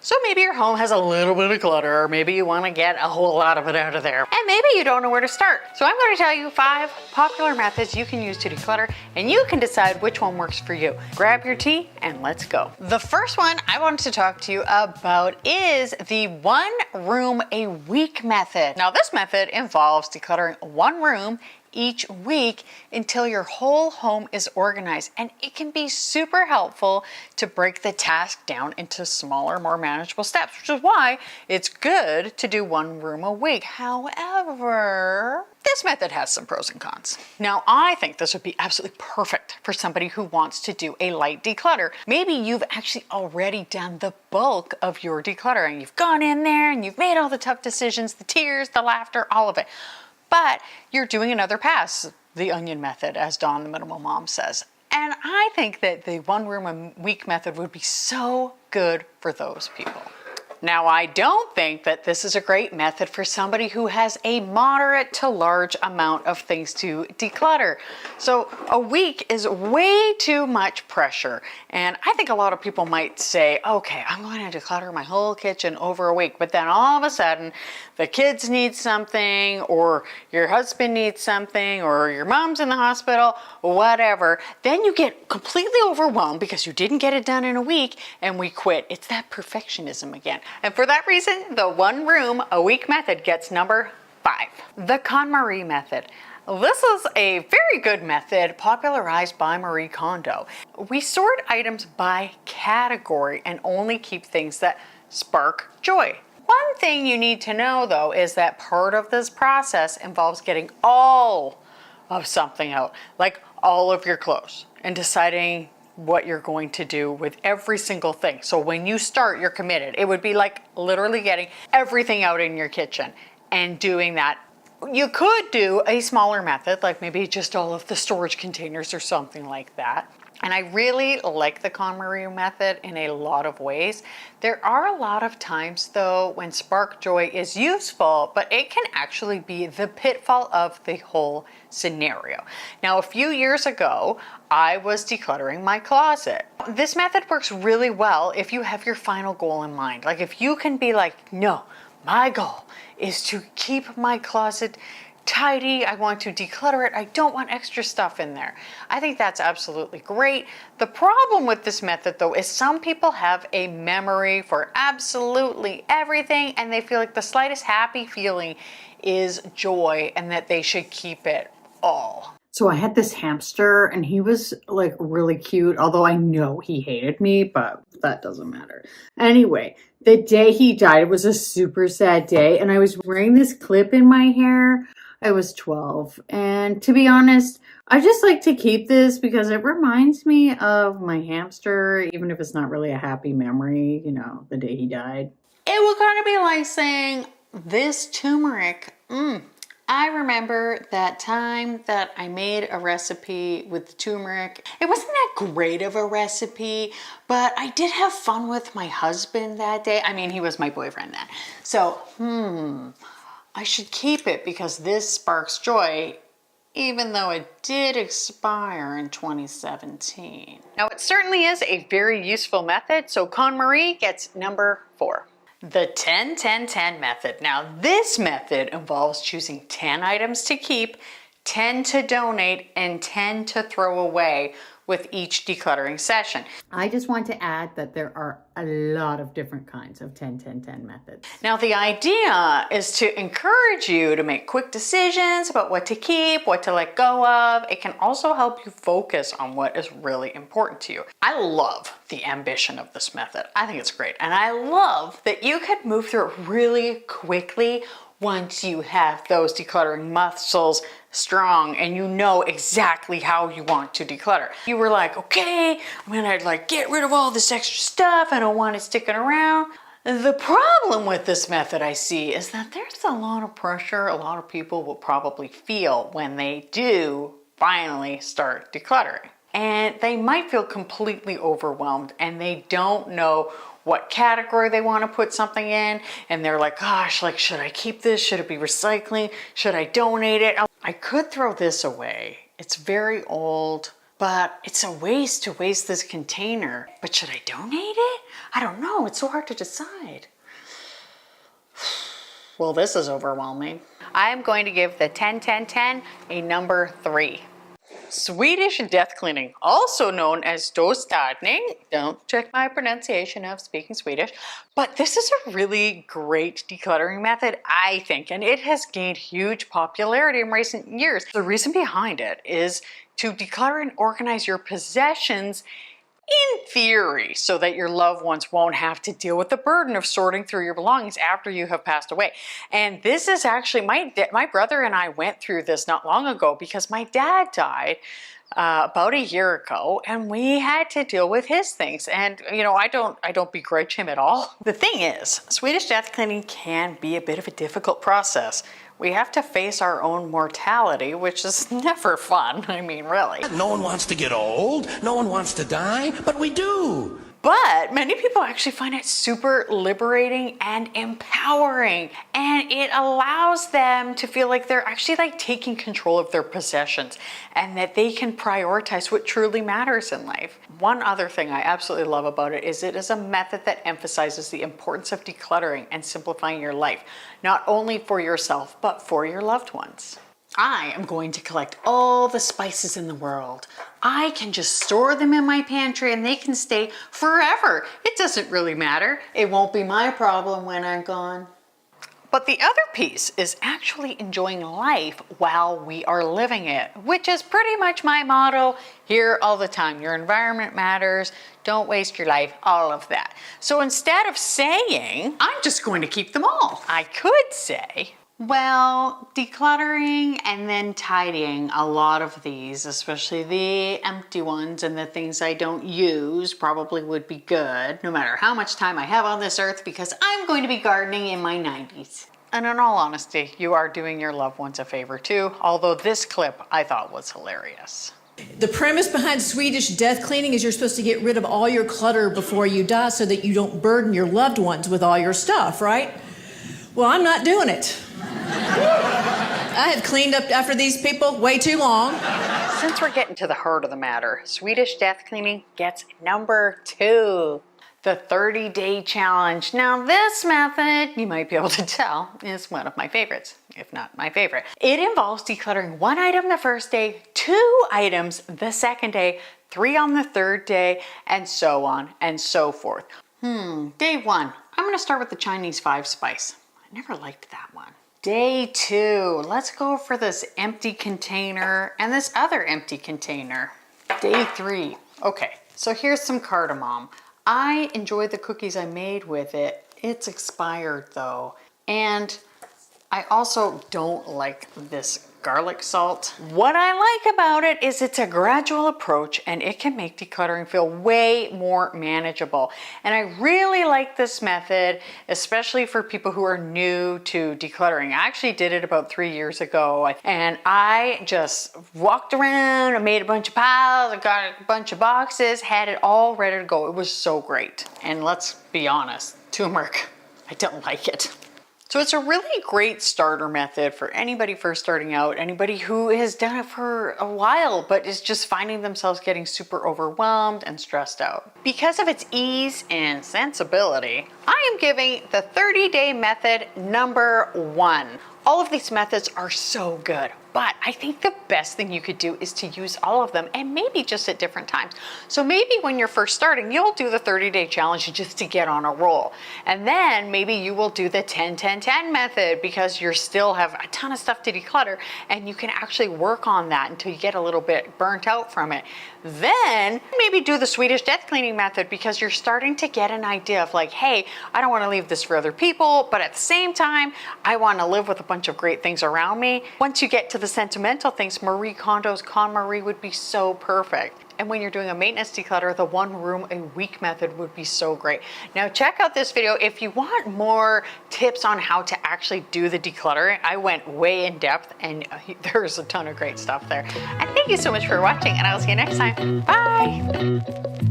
So maybe your home has a little bit of clutter, or maybe you want to get a whole lot of it out of there. And maybe you don't know where to start. So I'm going to tell you 5 popular methods you can use to declutter, and you can decide which one works for you. Grab your tea and let's go. The first one I wanted to talk to you about is the 1 room a week method. Now this method involves decluttering 1 room each week until your whole home is organized, and it can be super helpful to break the task down into smaller, more manageable steps, which is why it's good to do 1 room a week. However, this method has some pros and cons. Now, I think this would be absolutely perfect for somebody who wants to do a light declutter. Maybe you've actually already done the bulk of your decluttering. You've gone in there and you've made all the tough decisions, the tears, the laughter, all of it. But you're doing another pass, the onion method, as Dawn, the minimal mom, says. And I think that the 1 room a week method would be so good for those people. Now, I don't think that this is a great method for somebody who has a moderate to large amount of things to declutter. So a week is way too much pressure. And I think a lot of people might say, okay, I'm going to declutter my whole kitchen over a week. But then all of a sudden, the kids need something, or your husband needs something, or your mom's in the hospital, whatever. Then you get completely overwhelmed because you didn't get it done in a week, and we quit. It's that perfectionism again. And for that reason, the 1 room a week method gets number 5. The KonMari Method. This is a very good method popularized by Marie Kondo. We sort items by category and only keep things that spark joy. One thing you need to know, though, is that part of this process involves getting all of something out, like all of your clothes, and deciding what you're going to do with every single thing. So when you start, you're committed. It would be like literally getting everything out in your kitchen and doing that. You could do a smaller method, like maybe just all of the storage containers or something like that. And I really like the KonMari method in a lot of ways. There are a lot of times, though, when spark joy is useful, but it can actually be the pitfall of the whole scenario. Now, a few years ago, I was decluttering my closet. This method works really well if you have your final goal in mind. Like if you can be like, no, my goal is to keep my closet tidy. I want to declutter it. I don't want extra stuff in there. I think that's absolutely great. The problem with this method, though, is some people have a memory for absolutely everything, and they feel like the slightest happy feeling is joy and that they should keep it all. So I had this hamster, and he was like really cute, although I know he hated me, but that doesn't matter. Anyway, the day he died was a super sad day, and I was wearing this clip in my hair. I was 12, and to be honest, I just like to keep this because it reminds me of my hamster, even if it's not really a happy memory, you know, the day he died. It would kind of be like saying, this turmeric, I remember that time that I made a recipe with the turmeric. It wasn't that great of a recipe, but I did have fun with my husband that day. I mean, he was my boyfriend then. So, I should keep it because this sparks joy, even though it did expire in 2017. Now, it certainly is a very useful method, so KonMari gets number 4. The 10-10-10 method. Now, this method involves choosing 10 items to keep, 10 to donate, and 10 to throw away with each decluttering session. I just want to add that there are a lot of different kinds of 10-10-10 methods. Now, the idea is to encourage you to make quick decisions about what to keep, what to let go of. It can also help you focus on what is really important to you. I love the ambition of this method. I think it's great. And I love that you could move through it really quickly once you have those decluttering muscles strong and you know exactly how you want to declutter. You were like, okay, I'm gonna get rid of all this extra stuff. I don't want it sticking around. The problem with this method I see is that there's a lot of pressure a lot of people will probably feel when they do finally start decluttering. And they might feel completely overwhelmed and they don't know what category they want to put something in, and they're like, gosh, should I keep this? Should it be recycling? Should I donate it? I could throw this away. It's very old, but it's a waste to waste this container. But should I donate it? I don't know, it's so hard to decide. Well, this is overwhelming. I'm going to give the 10-10-10 a number 3. Swedish death cleaning, also known as dostädning. Don't check my pronunciation of speaking Swedish, but this is a really great decluttering method, I think, and it has gained huge popularity in recent years. The reason behind it is to declutter and organize your possessions in theory, so that your loved ones won't have to deal with the burden of sorting through your belongings after you have passed away. And this is actually, my brother and I went through this not long ago because my dad died about a year ago, and we had to deal with his things. And you know, I don't begrudge him at all. The thing is, Swedish death cleaning can be a bit of a difficult process. We have to face our own mortality, which is never fun. I mean, really. No one wants to get old, no one wants to die, but we do. But many people actually find it super liberating and empowering, and it allows them to feel like they're actually like taking control of their possessions and that they can prioritize what truly matters in life. One other thing I absolutely love about it is a method that emphasizes the importance of decluttering and simplifying your life, not only for yourself, but for your loved ones. I am going to collect all the spices in the world. I can just store them in my pantry and they can stay forever. It doesn't really matter. It won't be my problem when I'm gone. But the other piece is actually enjoying life while we are living it, which is pretty much my motto here all the time. Your environment matters. Don't waste your life, all of that. So instead of saying, I'm just going to keep them all, I could say, well, decluttering and then tidying a lot of these, especially the empty ones and the things I don't use, probably would be good, no matter how much time I have on this earth, because I'm going to be gardening in my 90s. And in all honesty, you are doing your loved ones a favor too, although this clip I thought was hilarious. The premise behind Swedish death cleaning is you're supposed to get rid of all your clutter before you die so that you don't burden your loved ones with all your stuff, right? Well, I'm not doing it. I have cleaned up after these people way too long. Since we're getting to the heart of the matter, Swedish death cleaning gets number 2. The 30-day challenge. Now this method, you might be able to tell, is one of my favorites, if not my favorite. It involves decluttering 1 item the first day, 2 items the second day, 3 on the third day, and so on and so forth. Day 1, I'm gonna start with the Chinese 5 spice. I never liked that one. Day 2, let's go for this empty container and this other empty container. Day 3, okay, so here's some cardamom. I enjoyed the cookies I made with it. It's expired though. And I also don't like this garlic salt. What I like about it is it's a gradual approach and it can make decluttering feel way more manageable. And I really like this method, especially for people who are new to decluttering. I actually did it about 3 years ago and I just walked around and made a bunch of piles, I got a bunch of boxes, had it all ready to go. It was so great. And let's be honest, turmeric, I don't like it. So it's a really great starter method for anybody first starting out, anybody who has done it for a while but is just finding themselves getting super overwhelmed and stressed out. Because of its ease and sensibility, I am giving the 30-day method number 1. All of these methods are so good, but I think the best thing you could do is to use all of them and maybe just at different times. So maybe when you're first starting, you'll do the 30-day challenge just to get on a roll. And then maybe you will do the 10-10-10 method because you still have a ton of stuff to declutter and you can actually work on that until you get a little bit burnt out from it. Then maybe do the Swedish death cleaning method because you're starting to get an idea of like, hey, I don't want to leave this for other people, but at the same time, I want to live with a bunch of great things around me. Once you get to the sentimental things, Marie Kondo's KonMari would be so perfect. And when you're doing a maintenance declutter, the 1 room a week method would be so great. Now check out this video if you want more tips on how to actually do the decluttering. I went way in depth and there's a ton of great stuff there. And thank you so much for watching and I'll see you next time. Bye.